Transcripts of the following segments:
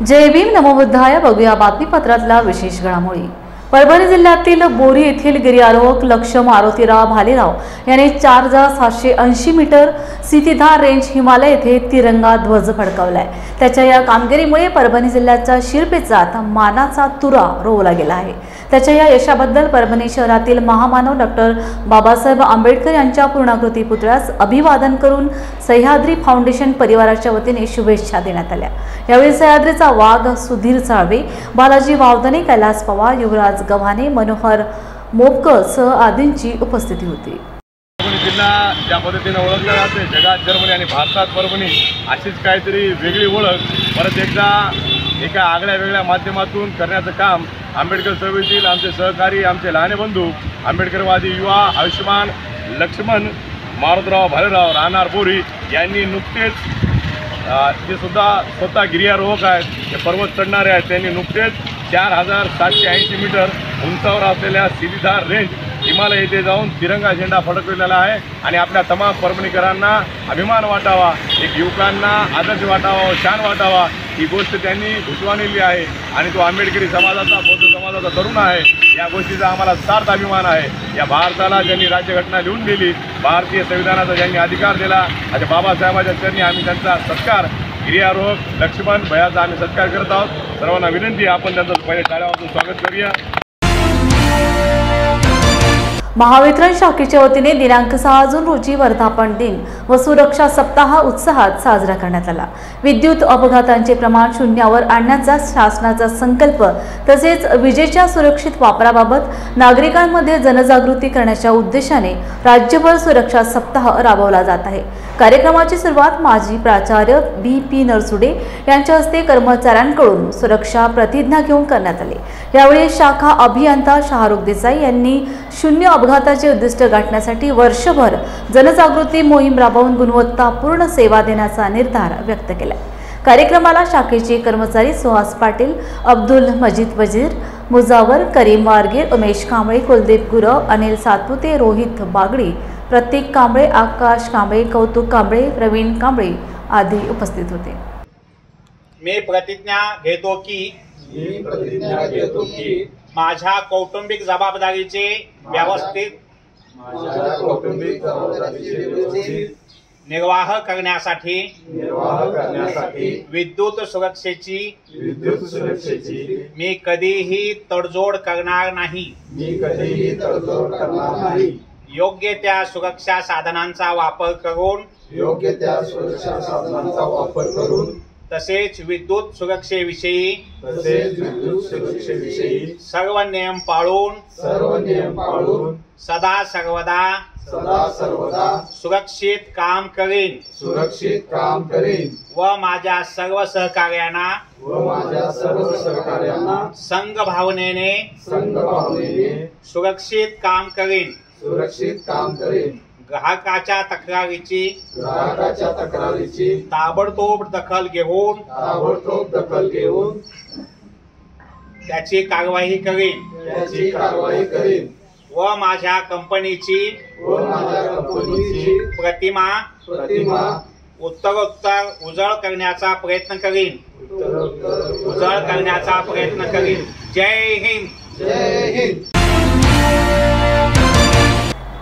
जय भीम नमो बुद्धाय। बघूया बातमीपत्रातला विशेष घडामोडी। परभणी जिल्ह्यातील बोरी येथील गिर्यारोहक लक्ष्य मारुतीराव भालेराव यांनी 4780 मीटर सितीधार रेंज हिमालय येथे तिरंगा ध्वज फडकवलाय। त्याच्या या कामगिरीमुळे परभणी जिल्ह्याच्या शिरपेचात मानाचा तुरा रोवला गेला आहे। त्याच्या या यशाबद्दल परभणी शहरातील महामानव डॉक्टर बाबासाहेब आंबेडकर यांच्या पूर्णाकृती पुतळ्यास अभिवादन करून सह्याद्री फाउंडेशन परिवाराच्या वतीने शुभेच्छा देण्यात आल्या। यावेळी सह्याद्रीचा वाघ सुधीर साळवे, बालाजी वावदने, कैलास पवार, युवराज गव्हाणे, मनोहर मोपकर आदींची उपस्थिती होती। परभणी जिल्हा ज्या पद्धतीने ओळखला जाते जगात जर्मनी आणि भारतात परभणी अशीच काहीतरी वेगळी ओळख परत एकदा एका आगळ्या वेगळ्या माध्यमातून करण्याचं काम आंबेडकर चळवळीतील आमचे सहकारी, आमचे लहाने बंधू, आंबेडकरवादी युवा आयुष्यमान लक्ष्मण मारुतीराव भालेराव राहणार बोरी यांनी नुकतेच ते सुद्धा स्वतः गिर्यारोहक आहेत, ते पर्वत चढणारे आहेत। त्यांनी नुकतेच 4780 मीटर उंचावर असलेल्या सितीधार रेंज हिमालय येथे जाऊन तिरंगा झेंडा फडकवलेला आहे आणि आपल्या तमाम परभणीकरांना अभिमान वाटावा, एक युवकांना आदर्श वाटावा, शान वाटावा ही गोष्ट त्यांनी भुजवानेली आहे। आणि तो आंबेडकरी समाजाचा, बौद्ध समाजाचा तरुण आहे। या गोष्टीचा आम्हाला सार्थ अभिमान आहे। या भारताला ज्यांनी राज्यघटना लिहून दिली, भारतीय संविधानाचा ज्यांनी अधिकार दिला, अशा बाबासाहेबांच्या चरणी आम्ही त्यांचा सत्कार गिर्यारोहक लक्ष्मण भयाचा आम्ही सत्कार करत आहोत। सर्वांना विनंती, आपण त्यांचं पहिले टाळ्या वाजवून स्वागत करूया। महावितरण शाखेच्या वतीने दिनांक 6 जून रोजी वर्धापन दिन व सुरक्षा सप्ताह उत्साहात साजरा करण्यात आला। विद्युत अपघातांचे प्रमाण शून्यावर आणण्याचा शासनाचा संकल्प तसेच विजेच्या सुरक्षित वापराबाबत नागरिकांमध्ये जनजागृती करण्याच्या उद्देशाने राज्यभर सुरक्षा सप्ताह राबवला जात आहे। कार्यक्रमाची सुरुवात माजी प्राचार्य BP नरसुडे यांच्या हस्ते कर्मचाऱ्यांकडून सुरक्षा प्रतिज्ञा घेऊन करण्यात आली। यावेळी शाखा अभियंता शाहरुख देसाई यांनी शून्य अपघाताचे उद्दिष्ट गाठण्यासाठी वर्षभर जनजागृती मोहीम राबवून गुणवत्तापूर्ण सेवा देण्याचा निर्धार व्यक्त केला। कार्यक्रमाला शाखेचे कर्मचारी सुहास पाटील, अब्दुल मजीद वजीर, मुजावर, करीम वारगीर, उमेश कांबळे, कुलदीप गुरव, अनिल सातपुते, रोहित बागडी, प्रतीक कांबळे, आकाश कांबळे, कौतुक कांबळे, प्रवीण कांबळे आदी उपस्थित होते। मी प्रतिज्ञा घेतो की माझ्या कौटुंबिक जबाबदारीचे व्यवस्थित निर्वाह करण्यासाठी विद्युत सुरक्षेची मी कधीही तडजोड करणार नाही। योग्य त्या सुरक्षा साधनांचा वापर करून तसेच विद्युत सुरक्षेविषयी सर्व नियम पाळून सदा सर्वदा सुरक्षित काम करीन व माझ्या सर्व सहकार्यांना संघ भावनेने सुरक्षित काम करीन। ग्राहकाच्या तक्रारीची ताबडतोब दखल घेऊन त्याची कारवाई करीन व माझ्या कंपनीची प्रतिमा उत्तरोत्तर उजळ करण्याचा प्रयत्न करीन। जय हिंद।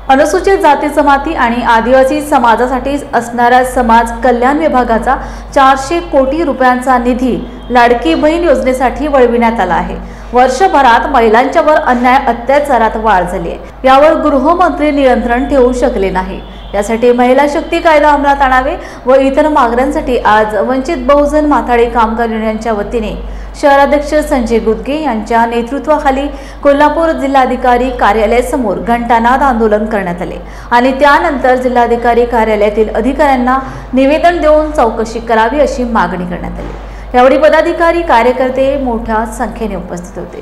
अनुसूचित जाती जमाती आणि आदिवासी समाजासाठी असणाऱ्या समाज कल्याण विभागाचा 400 कोटी रुपयांचा निधी लाडकी बहीण योजनेसाठी वळविण्यात आला आहे। वर्षभरात महिलांच्यावर अन्याय अत्याचारात वाढ झाली आहे। यावर गृहमंत्री नियंत्रण ठेवू शकले नाही। यासाठी महिला शक्ती कायदा अंमलात आणावे व इतर मागण्यांसाठी आज वंचित बहुजन माथाडी कामगार युनियनच्या वतीने शहराध्यक्ष संजय गुदगे यांच्या नेतृत्वाखाली कोल्हापूर जिल्हाधिकारी कार्यालयासमोर घंटानाद आंदोलन करण्यात आले आणि त्यानंतर जिल्हाधिकारी कार्यालयातील अधिकाऱ्यांना निवेदन देऊन चौकशी करावी अशी मागणी करण्यात आली। यावेळी पदाधिकारी, कार्यकर्ते मोठ्या संख्येने उपस्थित होते।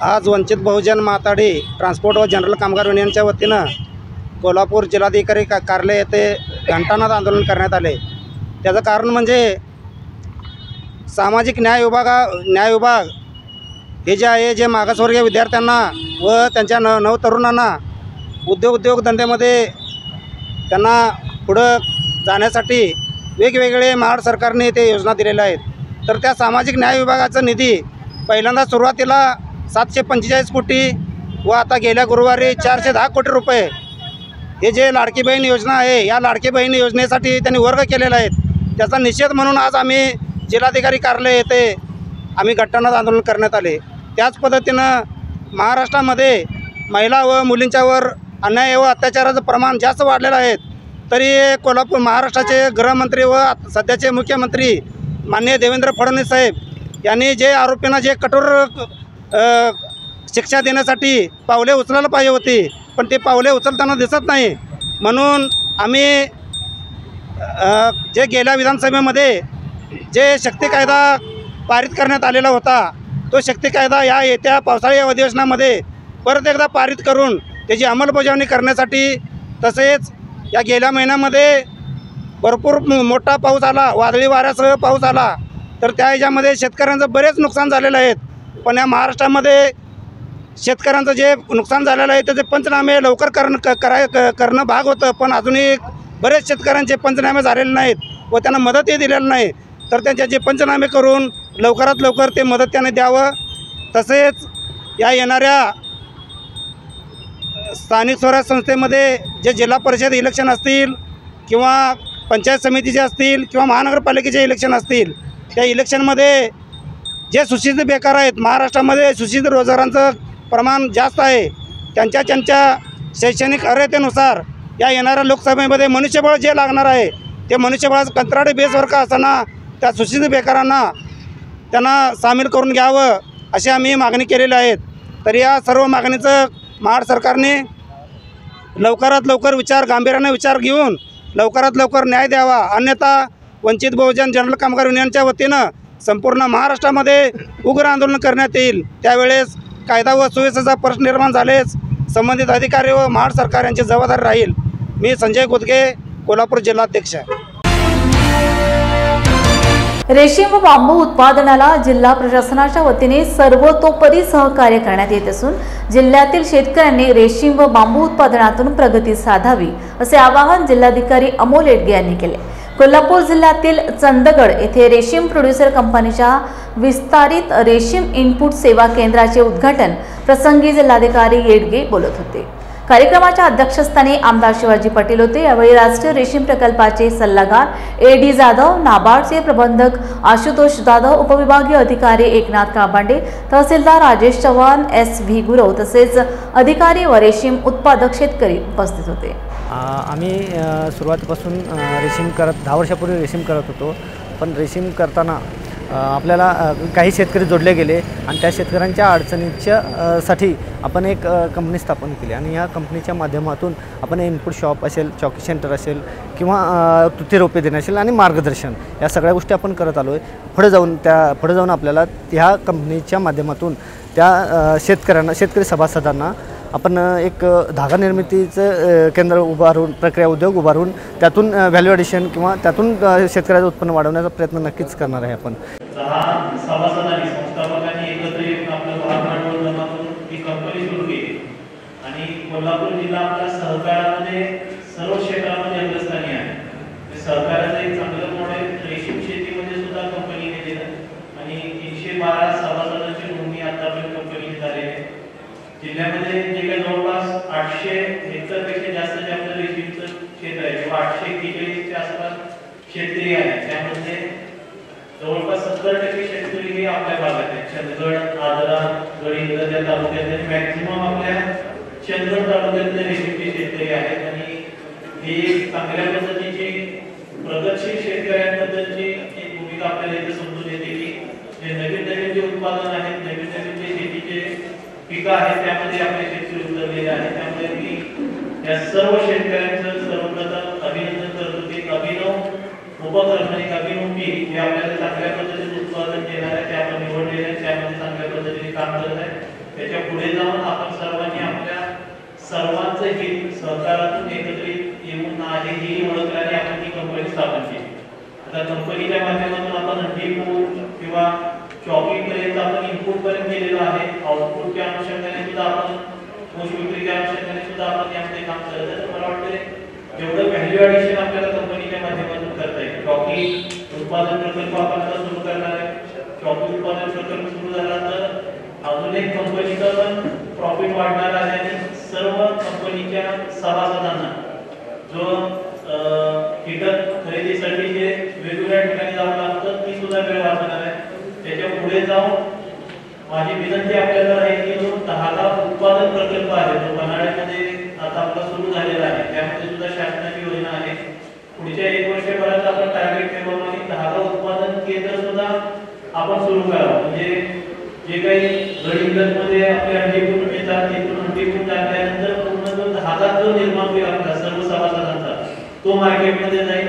आज वंचित बहुजन माथाडी ट्रान्सपोर्ट व जनरल कामगार युनियनच्या वतीनं कोल्हापूर जिल्हाधिकारी कार्यालय येथे घंटानाद आंदोलन करण्यात आले। त्याचं कारण म्हणजे सामाजिक न्याय विभाग हे जे आहे, जे मागासवर्गीय विद्यार्थ्यांना व त्यांच्या नवतरुणांना उद्योगधंद्यामध्ये त्यांना पुढं जाण्यासाठी वेगवेगळे महाराष्ट्र सरकारने ते योजना दिलेल्या आहेत. तर त्या सामाजिक न्याय विभागाचा निधी पहिल्यांदा सुरुवातीला 745 कोटी व आता गेल्या गुरुवारी 410 कोटी रुपये हे जे लाडकी बहीण योजना आहे, या लाडकी बहीण योजनेसाठी त्यांनी वर्ग केलेला आहे. त्याचा निषेध म्हणून आज आम्ही जिल्हाधिकारी कार्यालय येथे आम्ही घटनाच आंदोलन करण्यात आले. त्याच पद्धतीनं महाराष्ट्रामध्ये महिला व मुलींच्यावर अन्याय व अत्याचाराचं प्रमाण जास्त वाढलेलं आहे. तरी कोल्हापूर महाराष्ट्राचे गृहमंत्री व सध्याचे मुख्यमंत्री माननीय देवेंद्र फडणवीस साहेब यांनी जे आरोपींना जे कठोर शिक्षा देण्यासाठी पावले उचलायला पाहिजे होती, पण ते पावले उचलताना दिसत नाही. म्हणून आम्ही जे गेल्या विधानसभेमध्ये जे शक्ती कायदा पारित करण्यात आलेला होता, तो शक्ती कायदा या येत्या पावसाळी अधिवेशनामध्ये परत एकदा पारित करून त्याची अंमलबजावणी करण्यासाठी, तसेच या गेल्या महिन्यामध्ये भरपूर मोठा पाऊस आला, वादळी वाऱ्यासह पाऊस आला, तर त्या ह्याच्यामध्ये शेतकऱ्यांचं बरेच नुकसान झालेलं आहे. पण या महाराष्ट्रामध्ये शेतकऱ्यांचं जे नुकसान झालेलं आहे त्याचे पंचनामे लवकर करणं भाग होतं, पण अजूनही बरेच शेतकऱ्यांचे पंचनामे झालेले नाहीत व त्यांना मदतही दिलेलं नाही. तर त्यांचे जे पंचनामे करून लवकरात लवकर ते मदत त्याने द्यावं. तसेच या येणाऱ्या स्थानिक स्वराज्य संस्थेमध्ये जे जिल्हा परिषद इलेक्शन असतील किंवा पंचायत समितीचे असतील किंवा महानगरपालिकेचे इलेक्शन असतील, त्या इलेक्शनमध्ये जे सुशिक्षित बेकार आहेत, महाराष्ट्रामध्ये सुशिक्षित रोजगारांचं प्रमाण जास्त आहे, त्यांच्या शैक्षणिक अर्हतेनुसार या येणाऱ्या लोकसभेमध्ये मनुष्यबळ जे लागणार आहे ते मनुष्यबळाचं कंत्राटी बेसवर का असताना त्या सुशिक्षित बेकारांना त्यांना सामील करून घ्यावं अशी आम्ही मागणी केलेली आहेत. तर या सर्व मागणीचं महाराष्ट्र सरकारने लवकरात लवकर गांभीर्याने विचार घेऊन लवकरात लवकर न्याय द्यावा. अन्यथा वंचित बहुजन जनरल कामगार युनियनच्या वतीनं संपूर्ण महाराष्ट्रामध्ये उग्र आंदोलन करण्यात येईल. त्यावेळेस कायदा व सुव्यवस्थेचा प्रश्न निर्माण झालेच संबंधित अधिकारी व महाराष्ट्र सरकार यांची जबाबदारी राहील. मी संजय गुदगे, कोल्हापूर जिल्हाध्यक्ष. रेशीम व बांबू उत्पादनाला जिल्हा प्रशासनाच्या वतीने सर्वतोपरी सहकार्य करण्यात येत असून जिल्ह्यातील शेतकऱ्यांनी रेशीम व बांबू उत्पादनातून प्रगती साधावी असे आवाहन जिल्हाधिकारी अमोल येडगे यांनी केले. कोल्हापूर जिल्ह्यातील चंदगड येथे रेशीम प्रोड्युसर कंपनीच्या विस्तारित रेशीम इनपुट सेवा केंद्राचे उद्घाटन प्रसंगी जिल्हाधिकारी येडगे बोलत होते. कार्यक्रमाच्या अध्यक्षस्थानी आमदार शिवाजी पाटील होते. यावेळी राष्ट्रीय रेशीम प्रकल्पाचे सल्लागार ए.डी. जाधव, नाबार्डचे प्रबंधक आशुतोष जाधव, उपविभागीय अधिकारी एकनाथ काबांडे, तहसीलदार राजेश चव्हाण, S.V. गुरव तसेच अधिकारी व रेशीम उत्पादक शेतकरी उपस्थित होते. आम्ही सुरुवातीपासून रेशीम 10 वर्षापूर्वी रेशीम करत होतो, पण रेशीम करताना आपल्याला काही शेतकरी जोडले गेले आणि त्या शेतकऱ्यांच्या अडचणीच्या साठी आपण एक कंपनी स्थापन केली आणि या कंपनीच्या माध्यमातून आपण इनपुट शॉप असेल, चॉकी सेंटर असेल किंवा तुती रोपे देणे असेल आणि मार्गदर्शन या सगळ्या गोष्टी आपण करत आलो आहे. पुढे जाऊन आपल्याला ह्या कंपनीच्या माध्यमातून त्या शेतकरी सभासदांना आपण एक धागा निर्मितीचं केंद्र उभारून, प्रक्रिया उद्योग उभारून त्यातून व्हॅल्यू ॲडिशन किंवा त्यातून शेतकऱ्याचं उत्पन्न वाढवण्याचा प्रयत्न नक्कीच करणार आहे. आपण 10 सभासदांनी संस्थापकांनी एकत्र येऊन आपलं भाग भांडवल जमा करून ही कंपनी सुरू केली आणि कोल्हापूर जिल्हा आपल्या सहकारामध्ये सर्व क्षेत्रामध्ये अग्रस्थानी आहे. सहकाराचं एक चांगलं मॉडेल रेशीम शेतीमध्ये सुद्धा कंपनीने दिलं आणि 312 सभासदांची नोंदणी आतापर्यंत कंपनीने झालेली आहे. जिल्ह्यामध्ये जे काही जवळपास 800 हेक्टरपेक्षा जास्त जे आपलं रेशीमचं क्षेत्र आहे किंवा 841 आसपास शेतकरी आहेत, त्यामध्ये जवळपास 70% शेतकरी हे आपल्या भागात आहेत. चंदगड, आजरा, गडहिंग्लज या तालुक्यातले मॅक्झिमम आपल्या चंदगड तालुक्यातले रेशीमचे शेतकरी आहेत आणि ही एक चांगल्या पद्धतीची प्रगतशील शेतकऱ्यांबद्दलची एक भूमिका आपल्याला इथे समजून येते की जे नवीन जे उत्पादन आहेत, नवीन जे शेतीचे पिकं आहेत त्यामध्ये आपले शेतकरी उतरलेले आहेत. त्यामुळे मी या सर्व शेतकऱ्यांचं सर्वप्रथम अभिनंदन करतो की अभिनव उपक्रम आणि अभिनव पीक हे आपल्याला चांगल्या पद्धतीने उत्पादन देणार आहे, ते आपण निवडलेले आहे, त्यामध्ये चांगल्या पद्धतीने काम करत आहे. त्याच्या पुढे जाऊन आपण सर्वांनी आपल्या सर्वांचं हित सहकारातून एकत्रित येऊन आहे ही ओळखल्याने आपण ही कंपनी स्थापन केली आता कंपनीच्या माध्यमातून आपण डिपो किंवा शॉपिंग पर्यंत आपण इनपुट पर्यंत गेलेलो आहे, आउटपुटच्या अनुषंगाने सुद्धा आपण पोस्ट विक्रीच्या अनुषंगाने सुद्धा आपण यामध्ये काम करत आहे. तर मला वाटतं जेवढं व्हॅल्यू ॲडिशन आपल्याला कंपनीच्या माध्यमातून करता येईल. चॉकी उत्पादन प्रकल्प आपण आता सुरू करणार आहे. चॉकी उत्पादन प्रकल्प सुरू झाला तर अजून एक कंपनीचं पण प्रॉफिट वाढणार आहे आणि सर्व कंपनीच्या सभासदांना जो कीटक खरेदीसाठी जे वेगवेगळ्या ठिकाणी जावं लागतं ती सुद्धा वेळ वाचणार आहे. त्याच्या पुढे जाऊन माझी विनंती आपल्याला आहे की जो 10ला उत्पादन प्रकल्प आहे जो पन्हाळ्यामध्ये आता आपला सुरू झालेला आहे त्यामध्ये सुद्धा शासनाची योजना आहे. पुढच्या 1 वर्षभरात आपण टार्गेट ठेवलं आणि 10ला उत्पादन केंद्र सुद्धा आपण सुरू करावं. म्हणजे जे काही गडहिंग्लजमध्ये आपले अंडीपूर मिळतात तिथून अंडीपूर टाकल्यानंतर पूर्ण जो 10ला जो निर्माण होईल आपला सर्व सभासदांचा तो मार्केटमध्ये जाईल,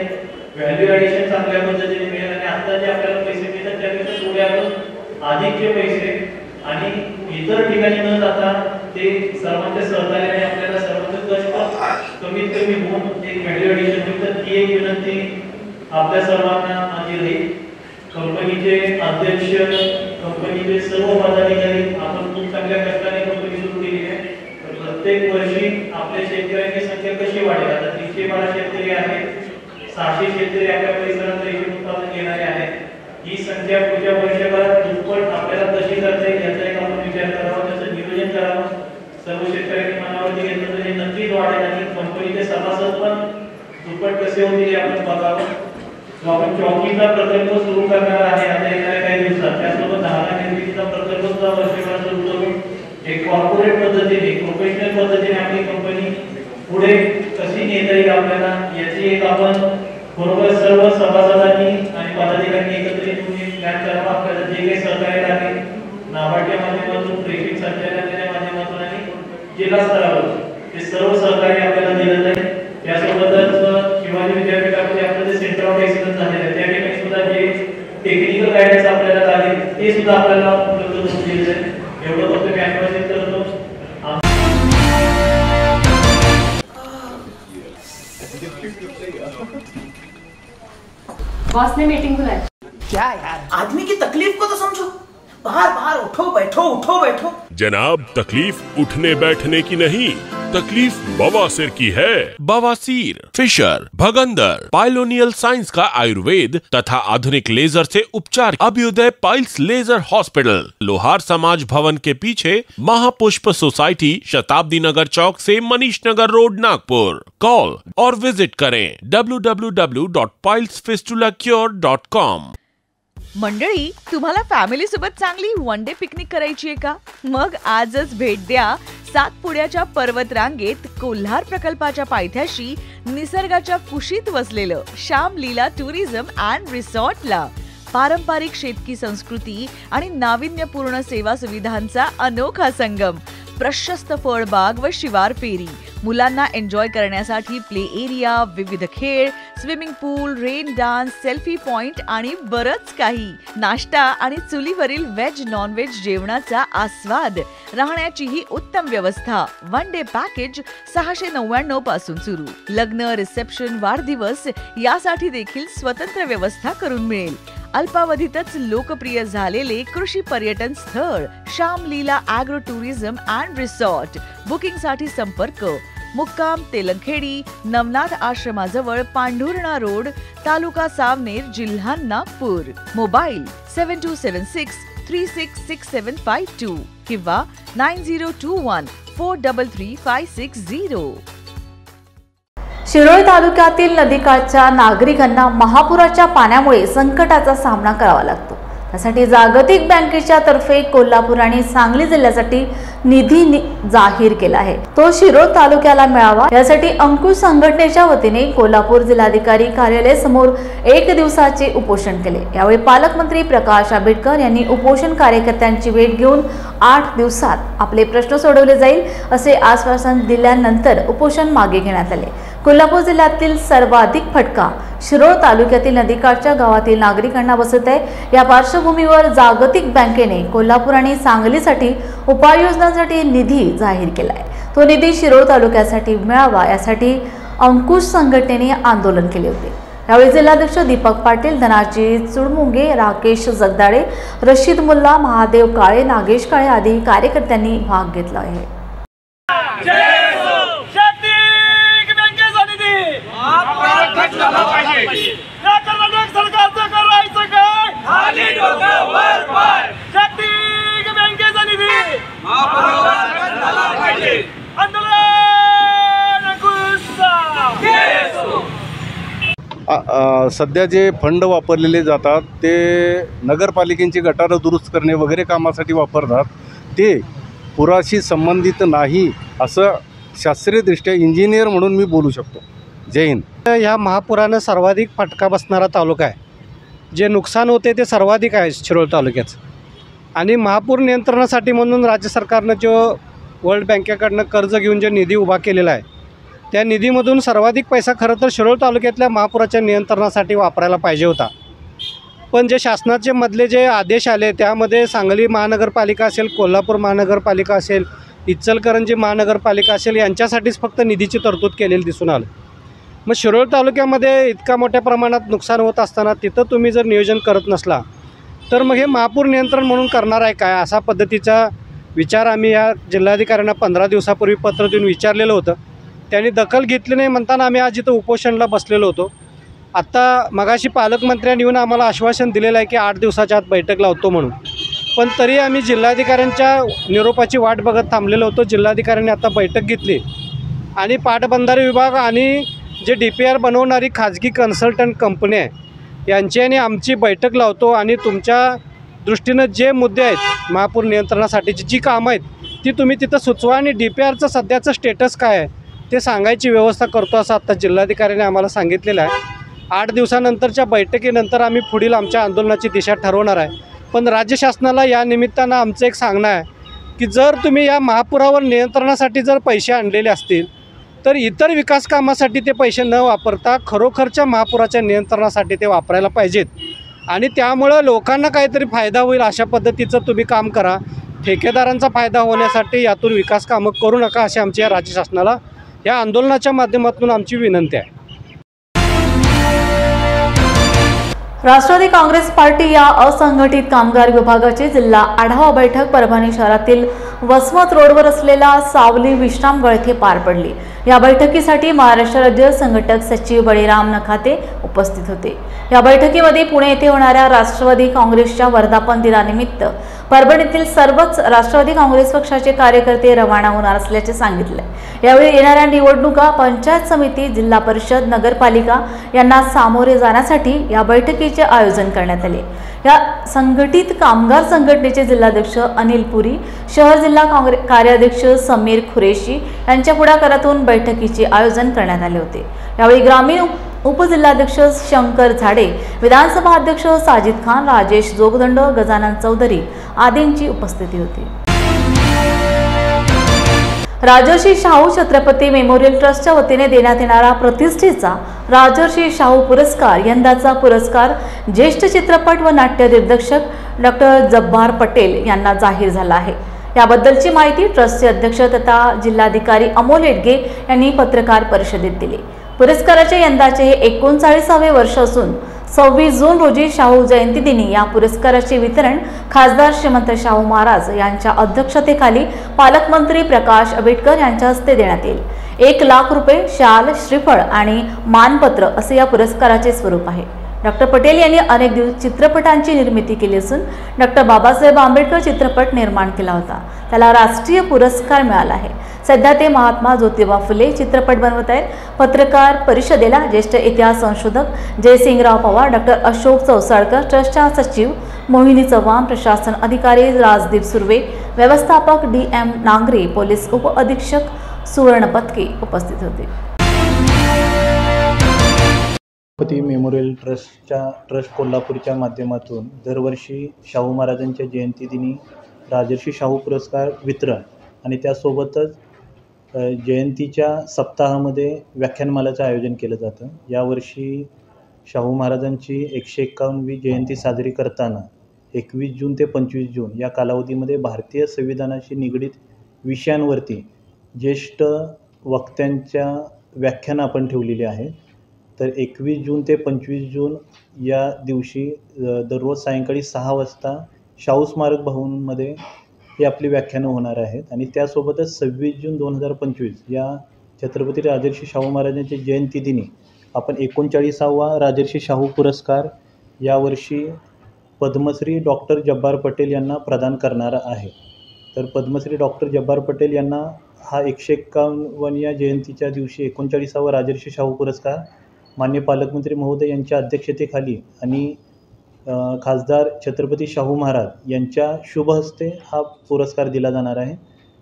व्हॅल्यू ॲडिशन चांगल्या पद्धतीने मिळेल आणि आता जे आपल्याला पैसे मिळतात त्यापेक्षा थोडे अजून अधिकचे पैसे आणि इतर ठिकाणी न जाता ते सर्वांच्या सहकार्याने आपल्याला सर्वांचे कष्ट कमीत कमी होऊन एक व्हॅल्यू ॲडिशन मिळतं. ती एक विनंती आपल्या सर्वांना माझी राहील. कंपनीचे अध्यक्ष, कंपनीचे सर्व पदाधिकारी आपण खूप चांगल्या कष्टाने कंपनी सुरू केली आहे. प्रत्येक वर्षी आपल्या शेतकऱ्यांची संख्या कशी वाढेल. आता 312 शेतकरी आहेत, 600 शेतकरी आपल्या परिसरात रेशीम उत्पादन घेणारे आहेत. ही संख्या पुढच्या वर्षभरात दुप्पट आपल्याला कशी करता येईल याचा एक आपण विचार करावा, त्याचं नियोजन करावं. सर्व शेतकऱ्यांनी मनावरती घेतलं तर हे नक्कीच वाढेल आणि कंपनीचे सभासद पण दुप्पट कसे होतील हे आपण बघावं. आपण चॉकीचा प्रकल्प सुरू करणार आहे आता येणाऱ्या काही दिवसात. त्यासोबत 10 निर्मितीचा प्रकल्प सुद्धा वर्षभरात सुरू करून एक कॉर्पोरेट पद्धतीने प्रोफेशनल पद्धतीने आपली कंपनी पुढे कशी नेता येईल आपल्याला याची एक आपण बरोबर सर्व सभासदांनी आणि पदाधिकाऱ्यांनी एकत्रित येऊन प्लॅन करावा. आपल्याला जे काही सहकार्य लागेल नाबार्डच्या माध्यमातून, ट्रेकिंग संचालनालयाच्या माध्यमातून आणि जिल्हा स्तरावर ते सर्व सहकार्य आपल्याला दिलं जाईल. त्यासोबतच शिवाजी विद्यापीठामध्ये आपलं जे सेंटर ऑफ एक्सलन्स झालेलं आहे त्या ठिकाणी सुद्धा जे टेक्निकल गायडन्स आपल्याला लागेल ते सुद्धा आपल्याला उपलब्ध करून दिले जाईल. एवढं फक्त कॅम्पस करतो. बॉस ने मीटिंग बुलाई. क्या यार, आदमी की तकलीफ को तो समझो. बाहर बाहर उठो बैठो. जनाब, तकलीफ उठने बैठने की नहीं, तकलीफ बवासीर की है। बवासीर, फिशर, भगंदर, पाइलोनियल साइंस का आयुर्वेद तथा आधुनिक लेजर से उपचार। अभ्युदय पाइल्स लेजर हॉस्पिटल, लोहार समाज भवन के पीछे, महापुष्प सोसाइटी, शताब्दी नगर चौक से मनीष नगर रोड, नागपुर। कॉल और विजिट करें www.pilesfistulacure.com। मंडळी, तुम्हाला फॅमिली सोबत चांगली वन डे पिकनिक करायची आहे का? मग आजच भेट द्या सातपुड्याच्या पर्वत रांगेत कोल्हार प्रकल्पाच्या पायथ्याशी निसर्गाच्या कुशीत वसलेलं श्याम लीला टुरिझम अँड रिसॉर्टला। पारंपरिक शेतकी संस्कृती आणि नाविन्यपूर्ण सेवा सुविधांचा अनोखा संगम, प्रशस्त फळबाग व शिवार फेरी, मुलांना एन्जॉय करण्यासाठी प्ले एरिया, विविध खेळ, स्विमिंग पूल, रेन डान्स, सेल्फी पॉइंट आणि बरंच काही। नाश्ता आणि चुलीवरील व्हेज नॉन व्हेज जेवणाचा आस्वाद, राहण्याची ही उत्तम व्यवस्था। वन डे पॅकेज 699 पासून सुरू। लग्न, रिसेप्शन, वाढदिवस यासाठी देखील स्वतंत्र व्यवस्था करून मिळेल। अल्पावधीतच लोकप्रिय झालेले कृषी पर्यटन स्थळ Shyam Leela agro tourism and resort. Booking साठी संपर्क मुक्काम तेलंखेडी, नवनाथ आश्रमाजवळ, पांढुर्णा रोड, तालुका सावनेर, जिल्हा नागपूर। मोबाईल 7276366752 किंवा 9021433560। शिरोळ तालुक्यातील नदीकाठच्या नागरिकांना महापुराच्या पाण्यामुळे संकटाचा सामना करावा लागतो। त्यासाठी जागतिक बँकेच्या तर्फे कोल्हापूर आणि सांगली जिल्ह्यासाठी निधी जाहीर केला आहे। तो शिरोळ तालुक्याला मिळावा यासाठी अंकुश संघटनेच्या वतीने कोल्हापूर जिल्हाधिकारी कार्यालय समोर 1 दिवसाचे उपोषण केले। यावेळी पालकमंत्री प्रकाश आंबेडकर यांनी उपोषण कार्यकर्त्यांची भेट घेऊन 8 दिवसात आपले प्रश्न सोडवले जाईल असे आश्वासन दिल्यानंतर उपोषण मागे घेण्यात आले। कोल्हापूर जिल्ह्यातील सर्वाधिक फटका शिरोळ तालुक्यातील नदीकाठच्या गावातील नागरिकांना बसत आहे। या पार्श्वभूमीवर जागतिक बँकेने कोल्हापूर आणि सांगलीसाठी उपाययोजनांसाठी निधी जाहीर केला आहे। तो निधी शिरोळ तालुक्यासाठी मिळावा यासाठी अंकुश संघटनेने आंदोलन केले होते। यावेळी जिल्हाध्यक्ष दीपक पाटील, धनाजी चुडमुंगे, राकेश जगदाळे, रशीद मुल्ला, महादेव काळे, नागेश काळे आदी कार्यकर्त्यांनी भाग घेतला आहे. सध्या जे फंड वापरलेले जातात ते नगरपालिकेची गटारं दुरुस्त करणे वगैरे कामासाठी वापरतात, ते पुराशी संबंधित नाही असं शास्त्रीयदृष्ट्या इंजिनियर म्हणून मी बोलू शकतो. जय हिंद. ह्या महापुरानं सर्वाधिक फटका बसणारा तालुका आहे. जे नुकसान होते ते सर्वाधिक आहे शिरोळ तालुक्याचं. आणि महापूर नियंत्रणासाठी म्हणून राज्य सरकारनं जो वर्ल्ड बँकेकडनं कर्ज घेऊन जो निधी उभा केलेला आहे, त्या निधीमधून सर्वाधिक पैसा खरं तर शिरोळ तालुक्यातल्या महापुराच्या नियंत्रणासाठी वापरायला पाहिजे होता. पण जे शासनाचे मधले जे आदेश आले त्यामध्ये सांगली महानगरपालिका असेल, कोल्हापूर महानगरपालिका असेल, इचलकरंजी महानगरपालिका असेल यांच्यासाठीच फक्त निधीची तरतूद केलेली दिसून आलं. मग शिरोळ तालुक्यामध्ये इतका मोठ्या प्रमाणात नुकसान होत असताना तिथं तुम्ही जर नियोजन करत नसला तर मग हे महापूर नियंत्रण म्हणून करणार आहे काय, असा पद्धतीचा विचार आम्ही या जिल्हाधिकाऱ्यांना 15 दिवसापूर्वी पत्र देऊन विचारलेलं होतं. त्यांनी दखल घेतली नाही म्हणताना आम्ही आज इथं उपोषणाला बसलेलो होतो. आत्ता मगाशी पालकमंत्र्यांनी येऊन आम्हाला आश्वासन दिलेलं आहे की 8 दिवसाच्या आत बैठक लावतो म्हणून, पण तरी आम्ही जिल्हाधिकाऱ्यांच्या निरोपाची वाट बघत थांबलेलो होतो. जिल्हाधिकाऱ्यांनी आता बैठक घेतली आणि पाटबंधारे विभाग आणि जे DPR बनवणारी खाजगी कन्सल्टंट कंपनी आहे यांची आणि आमची बैठक लावतो आणि तुमच्या दृष्टीनं जे मुद्दे आहेत महापूर नियंत्रणासाठीची जी कामं आहेत ती तुम्ही तिथं सुचवा आणि DPRचं सध्याचं स्टेटस काय आहे ते सांगायची व्यवस्था करतो असं आत्ता जिल्हाधिकाऱ्यांनी आम्हाला सांगितलेलं आहे. 8 दिवसानंतरच्या बैठकीनंतर आम्ही पुढील आमच्या आंदोलनाची दिशा ठरवणार आहे. पण राज्य शासनाला या निमित्तानं आमचं एक सांगणं आहे की जर तुम्ही या महापुरावर नियंत्रणासाठी जर पैसे आणलेले असतील तर इतर विकास कामासाठी ते पैसे न वापरता खरोखरच्या महापुराच्या नियंत्रणासाठी ते वापरायला पाहिजेत. आणि त्यामुळं लोकांना काहीतरी फायदा होईल अशा पद्धतीचं तुम्ही काम करा. ठेकेदारांचा फायदा होण्यासाठी यातून विकास कामं करू नका अशी आमची या राज्य शासनाला या आंदोलनाच्या माध्यमातून आमची विनंती आहे. राष्ट्रवादी काँग्रेस पार्टी या असंघटित कामगार विभागाची जिल्हा आढावा बैठक परभणी शहरातील वसमत रोडवर असलेला सावली विश्रामगृह येथे पार पडली. या बैठकीसाठी महाराष्ट्र राज्य संघटक सचिव बळीराम नखाते उपस्थित होते. या बैठकीमध्ये पुणे येथे होणाऱ्या राष्ट्रवादी काँग्रेसच्या वर्धापन दिनानिमित्त परभणीतील सर्वच राष्ट्रवादी काँग्रेस पक्षाचे कार्यकर्ते रवाना होणार असल्याचे सांगितले. यावेळी येणाऱ्या निवडणुका पंचायत समिती, जिल्हा परिषद, नगरपालिका यांना सामोरे जाण्यासाठी या बैठकीचे आयोजन करण्यात आले. या संघटित कामगार संघटनेचे जिल्हाध्यक्ष अनिल पुरी, शहर जिल्हा काँग्रेस कार्याध्यक्ष समीर खुरेशी यांच्या पुढाकारातून बैठकीचे आयोजन करण्यात आले होते. यावेळी ग्रामीण उपजिल्हाध्यक्ष शंकर झाडे, विधानसभा अध्यक्ष साजिद खान, राजेश जोगदंड, गजानन चौधरी आदींची उपस्थिती होती. राजर्षी शाहू छत्रपती मेमोरियल ट्रस्टच्या वतीने देण्यात येणारा प्रतिष्ठेचा राजर्षी शाहू पुरस्कार, यंदाचा पुरस्कार ज्येष्ठ चित्रपट व नाट्य दिग्दर्शक डॉक्टर जब्बार पटेल यांना जाहीर झाला आहे. याबद्दलची माहिती ट्रस्टचे अध्यक्ष तथा जिल्हाधिकारी अमोल येडगे यांनी पत्रकार परिषदेत दिली. पुरस्काराचे यंदाचे हे 39वे वर्ष असून 26 जून रोजी शाहू जयंती दिनी या पुरस्काराचे वितरण खासदार श्रीमंत शाहू महाराज यांच्या अध्यक्षतेखाली पालकमंत्री प्रकाश आंबेडकर यांच्या हस्ते देण्यात येईल. 1 लाख रुपये, शाल, श्रीफळ आणि मानपत्र असे या पुरस्काराचे स्वरूप आहे. डॉक्टर पटेल यांनी अनेक चित्रपटांची निर्मिती केली असून डॉक्टर बाबासाहेब आंबेडकर चित्रपट निर्माण केला होता. त्याला राष्ट्रीय पुरस्कार मिळाला आहे. सध्या ते महात्मा ज्योतिबा फुले चित्रपट बनवत आहेत. पत्रकार परिषदेला ज्येष्ठ इतिहास संशोधक जयसिंगराव पवार, डॉक्टर अशोक चौसाळकर, ट्रस्टच्या सचिव मोहिनी चव्हाण, प्रशासन अधिकारी राजदीप सुर्वे, व्यवस्थापक DM नांगरे, पोलीस उपअधीक्षक सुवर्ण पत्के उपस्थित होते. छत्रपती मेमोरियल ट्रस्ट कोल्हापूरच्या माध्यमातून दरवर्षी शाहू महाराजांच्या जयंतीदिनी राजर्षी शाहू पुरस्कार वितरण आणि त्यासोबतच जयंतीच्या सप्ताहामध्ये व्याख्यानमालाचं आयोजन केलं जातं. यावर्षी शाहू महाराजांची 151वी जयंती साजरी करताना 21 जून ते 25 जून या कालावधीमध्ये भारतीय संविधानाशी निगडीत विषयांवरती ज्येष्ठ वक्त्यांच्या व्याख्यानं आपण ठेवलेली आहेत. तर 21 जून ते 25 जून या दिवशी दररोज सायंकाळी 6 वाजता शाहू स्मारक भवनमध्ये ही आपली व्याख्यानं होणार आहेत. आणि त्यासोबतच 26 जून 2025 या छत्रपती राजर्षी शाहू महाराजांच्या जयंतीदिनी आपण 39वा राजर्षी शाहू पुरस्कार यावर्षी पद्मश्री डॉक्टर जब्बार पटेल यांना प्रदान करणार आहे. तर पद्मश्री डॉक्टर जब्बार पटेल यांना हा 151व्या जयंतीच्या दिवशी 39वा राजर्षी शाहू पुरस्कार माननीय पालकमंत्री महोदय यांच्या अध्यक्षतेखाली आणि खासदार छत्रपती शाहू महाराज यांच्या शुभ हस्ते हा पुरस्कार दिला जाणार आहे.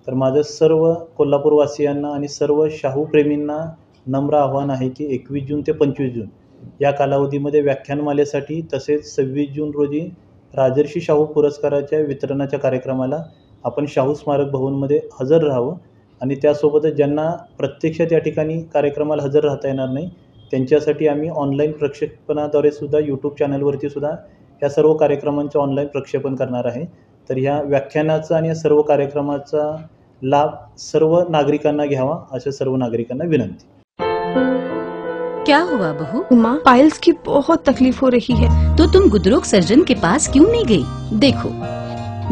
तर माझं सर्व कोल्हापूरवासियांना आणि सर्व शाहूप्रेमींना नम्र आव्हान आहे की 21 जून ते 25 जून या कालावधीमध्ये व्याख्यानमालेसाठी तसेच 26 जून रोजी राजर्षी शाहू पुरस्काराच्या वितरणाच्या कार्यक्रमाला आपण शाहू स्मारक भवनमध्ये हजर राहावं. आणि त्यासोबतच ज्यांना प्रत्यक्षात या ठिकाणी कार्यक्रमाला हजर राहता येणार नाही त्यांच्यासाठी आम्ही ऑनलाईन प्रक्षेपणाद्वारे सुद्धा यूट्यूब चॅनलवरती सुद्धा या सर्व कार्यक्रमांचं ऑनलाईन प्रक्षेपण करणार आहे. तर ह्या व्याख्यानाचा आणि या सर्व कार्यक्रमाचा लाभ सर्व नागरिकांना घ्यावा अशा सर्व नागरिकांना विनंती. क्या हुआ बहू? माँ, पाइल्स की बहुत तकलीफ हो रही है. तो तुम गुदरोग सर्जन के पास क्यों नहीं गई? देखो,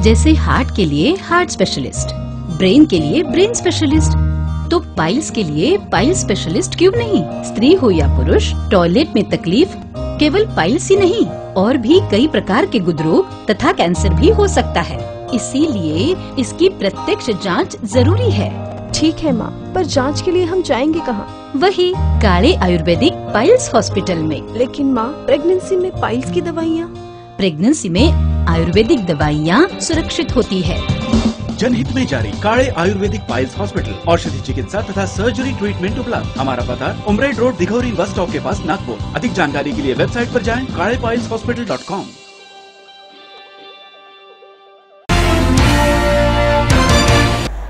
जैसे हार्ट के लिए हार्ट स्पेशलिस्ट, ब्रेन के लिए ब्रेन स्पेशलिस्ट, तो पाइल्स के लिए पाइल स्पेशलिस्ट क्यों नहीं? स्त्री हो या पुरुष, टॉयलेट में तकलीफ केवल पाइल्स ही नहीं और भी कई प्रकार के गुदरोग तथा कैंसर भी हो सकता है. इसीलिए इसकी प्रत्यक्ष जांच जरूरी है. ठीक है माँ, पर जांच के लिए हम जाएंगे कहाँ? वही काले आयुर्वेदिक पाइल्स हॉस्पिटल में. लेकिन माँ, प्रेगनेंसी में पाइल्स की दवाइयाँ? प्रेगनेंसी में आयुर्वेदिक दवाइयाँ सुरक्षित होती है. जनहित में जारी काले आयुर्वेदिक पाइल्स हॉस्पिटल, औषधि चिकित्सा तथा सर्जरी ट्रीटमेंट उपलब्ध. हमारा पता उमरेड रोड, दिघौरी बस स्टॉप के पास, नागपुर. अधिक जानकारी के लिए वेबसाइट पर जाएं kalepailshospital.com.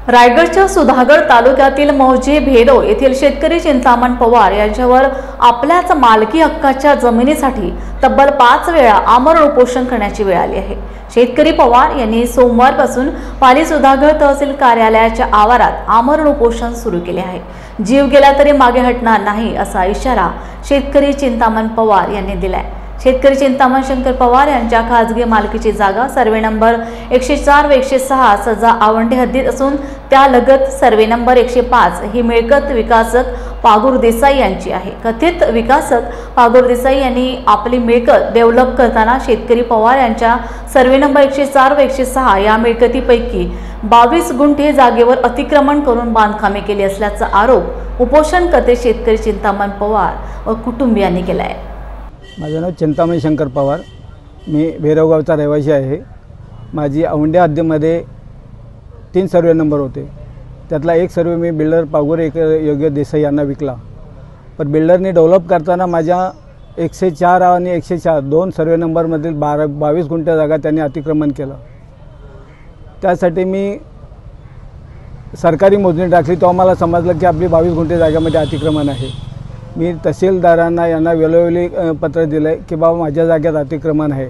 रायगडच्या सुधागड तालुक्यातील मौजे भेरो येथील शेतकरी चिंतामण पवार यांच्यावर आपल्याच मालकी हक्काच्या जमिनीसाठी तब्बल 5 वेळा आमरण उपोषण करण्याची वेळ आली आहे. शेतकरी पवार यांनी सोमवारपासून पाली सुधागड तहसील कार्यालयाच्या आवारात आमरण उपोषण सुरू केले आहे. जीव गेला तरी मागे हटणार नाही असा इशारा शेतकरी चिंतामण पवार यांनी दिलाय. शेतकरी चिंतामण शंकर पवार यांच्या खाजगी मालकीची जागा सर्वे नंबर 104 व 106 सजा आवंढे हद्दीत असून त्यालगत सर्वे नंबर 105 ही मिळकत विकासक पागुर देसाई यांची आहे. कथित विकासक पागुर देसाई यांनी आपली मिळकत डेव्हलप करताना शेतकरी पवार यांच्या सर्वे नंबर 104 व 106 या मिळकतीपैकी 22 गुंठे जागेवर अतिक्रमण करून बांधकामे केली असल्याचा आरोप उपोषणकर्ते शेतकरी चिंतामण पवार व कुटुंबियांनी केला आहे. माझं नाव चिंतामण शंकर पवार, मी भेरवगावचा रहिवासी आहे. माझी औंढ्या हद्दीमध्ये 3 सर्वे नंबर होते. त्यातला एक सर्वे मी बिल्डर पागुर योग्य देसाई यांना विकला. पण बिल्डरने डेव्हलप करताना माझ्या 104 आणि 106 2 सर्वे नंबरमधील 22 गुंठे जागा त्यांनी अतिक्रमण केलं. त्यासाठी मी सरकारी मोजणी टाकली तेव्हा मला समजलं की आपली 22 गुंठे जागेमध्ये अतिक्रमण आहे. मी तहसीलदारांना यांना वेळोवेळी पत्र दिलं की बाबा माझ्या जागेत अतिक्रमण आहे.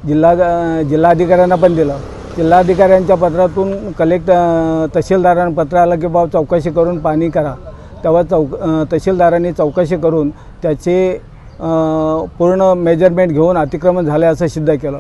जिल्हाधिकाऱ्यांना पण दिलं. जिल्हाधिकाऱ्यांच्या पत्रातून तहसीलदारांना पत्र आलं की बाबा चौकशी करून पाहणी करा. तेव्हा तहसीलदारांनी चौकशी करून त्याचे पूर्ण मेजरमेंट घेऊन अतिक्रमण झाले असं सिद्ध केलं.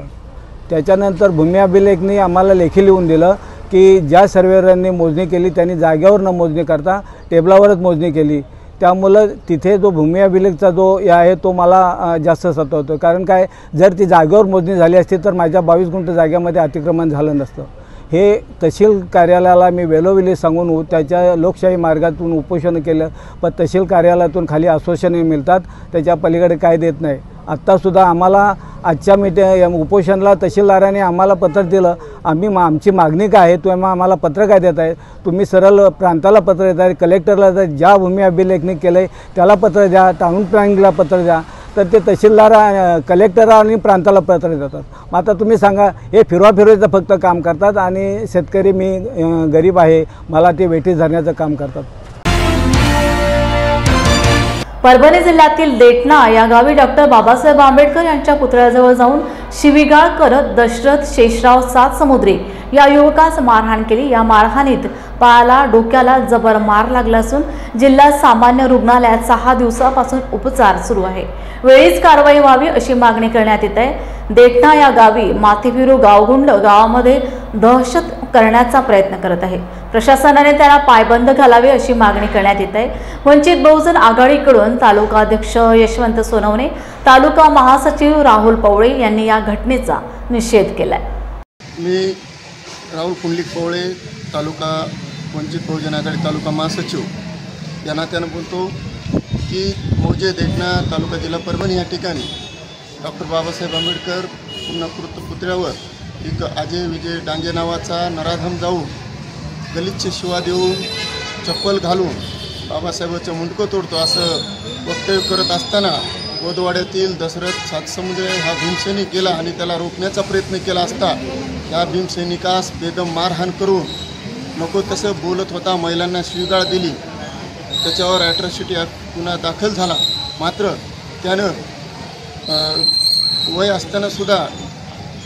त्याच्यानंतर भूमी अभिलेखनी आम्हाला लेखी लिहून दिलं की ज्या सर्वेयरांनी मोजणी केली त्यांनी जागेवर न मोजणी करता टेबलावरच मोजणी केली. त्यामुळं तिथे जो भूमी अभिलेखचा जो आहे तो मला जास्त सतावतो. कारण काय, जर ती जागेवर मोजणी झाली असती तर माझ्या 22 गुंठे जागेमध्ये अतिक्रमण झालं नसतं. हे तहसील कार्यालयाला मी वेळोवेळी सांगून त्याच्या लोकशाही मार्गातून उपोषण केलं, पण तहसील कार्यालयातून खाली आश्वासने मिळतात, त्याच्या पलीकडे काय देत नाही. आत्तासुद्धा आम्हाला आजच्या उपोषणाला तहसीलदाराने आम्हाला पत्र दिलं. आमची मागणी काय आहे, तुम्ही आम्हाला पत्र काय देत आहे? तुम्ही सरळ प्रांताला पत्र देत आहे, कलेक्टरला ज्या भूमी अभिलेखने केलं आहे त्याला पत्र द्या, टाउन प्लॅनिंगला पत्र द्या. तर ते तहसीलदार कलेक्टर आणि प्रांताला पत्र देतात. मग आता तुम्ही सांगा, हे फिरवाचं फक्त काम करतात आणि शेतकरी मी गरीब आहे, मला ते वेठीस धरण्याचं काम करतात. परभणी जिल्ह्यातील देटना या गावी डॉक्टर बाबासाहेब आंबेडकर यांच्या पुतळ्याजवळ जाऊन शिवीगाळ करत दशरथ शेषराव सातसमुद्रे या युवकास मारहाण केली. या मारहाणीत पायाला डोक्याला जबर मार लागला असून जिल्हा सामान्य रुग्णालयात 6 दिवसापासून उपचार सुरू आहे. वेळीच कारवाई व्हावी अशी मागणी करण्यात येत आहे. देखना या गावी माथेफिरू गावगुंड गावामध्ये दहशत करण्याचा प्रयत्न करत आहे. प्रशासनाने त्याला पायबंद घालावे अशी मागणी करण्यात येत आहे. वंचित बहुजन आघाडीकडून तालुका अध्यक्ष यशवंत सोनवणे, तालुका महासचिव राहुल पवळे यांनी या घटनेचा निषेध केलाय. मी राहुल कुंडलिक पवळे, तालुका वंचित बहुजन आघाडी तालुका महासचिव या नात्यानं बोलतो की मौजे देखना तालुका जिल्हा परभणी या ठिकाणी डॉक्टर बाबासाहेब आंबेडकर पुण्यकृत पुतळ्यावर एक अजय विजय डांगे नावाचा नराधम जाऊन गलिच्छ शिवा देऊन चप्पल घालून बाबासाहेबांचं मुंडकं तोडतो असं वक्तव्य करत असताना गोदवाड्यातील दशरथ सातसमुद्रे हा भीमसैनिक गेला आणि त्याला रोखण्याचा प्रयत्न केला असता त्या भीमसैनिकास बेदम मारहाण करून नको तसं बोलत होता, महिलांना शिवीगाळ दिली. त्याच्यावर ॲट्रॉसिटी गुन्हा दाखल झाला. मात्र त्यानं वय असतानासुद्धा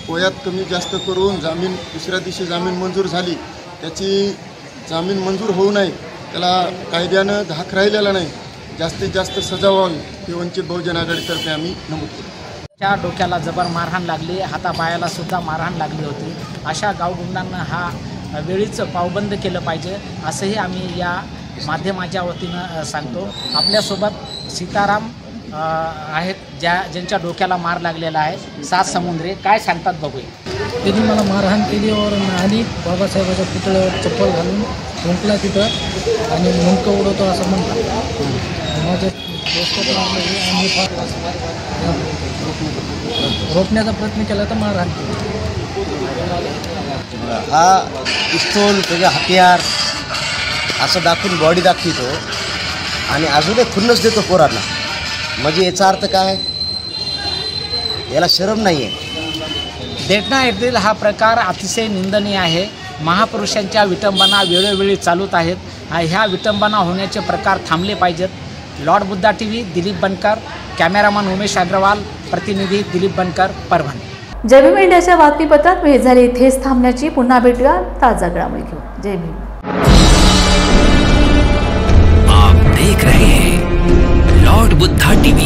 वयात कमी जास्त करून जामीन दुसऱ्या दिवशी जामीन मंजूर झाली. त्याची जामीन मंजूर होऊ नये, त्याला कायद्यानं धाक राहिलेला नाही. जास्तीत जास्त सजा व्हावी हे वंचित बहुजन आघाडीतर्फे आम्ही नमूद केलं. त्या डोक्याला जबर मारहाण लागली, हातापायाला सुद्धा मारहाण लागली होती. अशा गावगुंडांना हा वेळीच पावबंद केलं पाहिजे असंही आम्ही या माध्यमाच्या वतीनं सांगतो. आपल्यासोबत सीताराम आहेत ज्यांच्या डोक्याला मार लागलेला आहे. सातसमुद्रे काय सांगतात बघूया. त्यांनी मला मारहाण केली आणि बाबासाहेबाच्या पुतळ्यावर चप्पल घालून हुंकला तिथं आणि मुंडकं उडवतो असं म्हणतात. माझं आम्ही रोखण्याचा प्रयत्न केला तर मारहाण केली. हा पिस्तूल त्याचे हत्यार असं दाखवून बॉडी दाखवतो आणि अजूनही खुन्नस देतो पोरांना. म्हणजे याचा अर्थ काय? याला शरम नाही आहे. देखना येथील हा प्रकार अतिशय निंदनीय आहे. महापुरुषांच्या विटंबना वेळोवेळी चालूच आहेत. ह्या विटंबना होण्याचे प्रकार थांबले पाहिजेत. लॉर्ड बुद्धा TV, दिलीप बनकर, कॅमेरामन उमेश अग्रवाल, प्रतिनिधी दिलीप बनकर, परभणी. जय भीम इंडियाच्या बातमीपत्रात वेळ झाली इथेच थांबण्याची. पुन्हा भेटूया ताजा घडामोडी घेऊन. जय भीम. आप देख रहे हैं लॉर्ड बुद्धा TV.